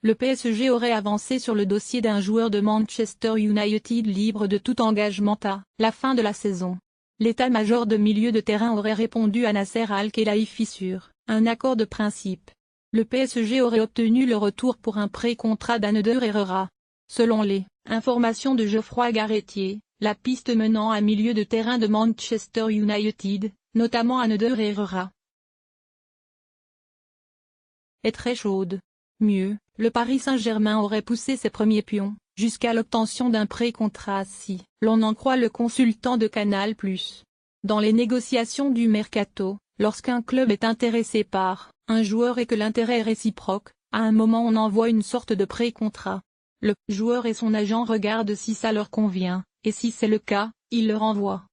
Le PSG aurait avancé sur le dossier d'un joueur de Manchester United libre de tout engagement à la fin de la saison. L'état-major de milieu de terrain aurait répondu à Nasser Al-Khelaifi sur un accord de principe. Le PSG aurait obtenu le retour pour un pré-contrat d'Ander Herrera. Selon les informations de Geoffroy Garretier, la piste menant à milieu de terrain de Manchester United, notamment Ander Herrera, est très chaude. Mieux, le Paris Saint-Germain aurait poussé ses premiers pions, jusqu'à l'obtention d'un pré-contrat si l'on en croit le consultant de Canal+. Dans les négociations du mercato, lorsqu'un club est intéressé par un joueur et que l'intérêt est réciproque, à un moment on envoie une sorte de pré-contrat. Le joueur et son agent regardent si ça leur convient, et si c'est le cas, ils le renvoient.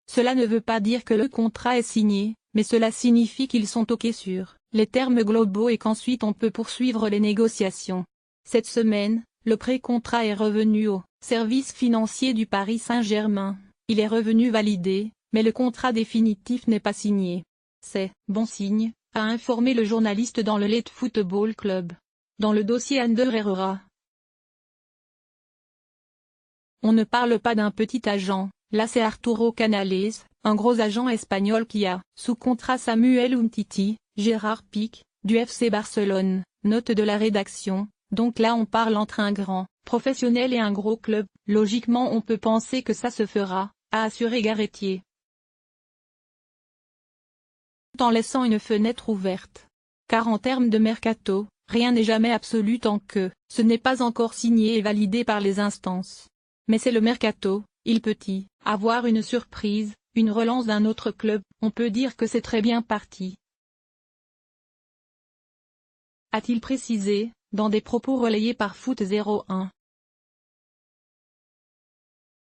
Cela ne veut pas dire que le contrat est signé, mais cela signifie qu'ils sont OK sur les termes globaux et qu'ensuite on peut poursuivre les négociations. Cette semaine, le pré-contrat est revenu au service financier du Paris Saint-Germain. Il est revenu validé, mais le contrat définitif n'est pas signé. C'est bon signe, a informé le journaliste dans le Leeds Football Club. Dans le dossier Ander Herrera, on ne parle pas d'un petit agent, là c'est Arturo Canales, un gros agent espagnol qui a sous contrat Samuel Umtiti, Gérard Pique, du FC Barcelone, note de la rédaction. Donc là on parle entre un grand professionnel et un gros club, logiquement on peut penser que ça se fera, a assuré Garretier, en laissant une fenêtre ouverte. Car en termes de mercato, rien n'est jamais absolu tant que ce n'est pas encore signé et validé par les instances. Mais c'est le mercato, il peut y avoir une surprise, une relance d'un autre club, on peut dire que c'est très bien parti, a-t-il précisé, dans des propos relayés par Foot 01.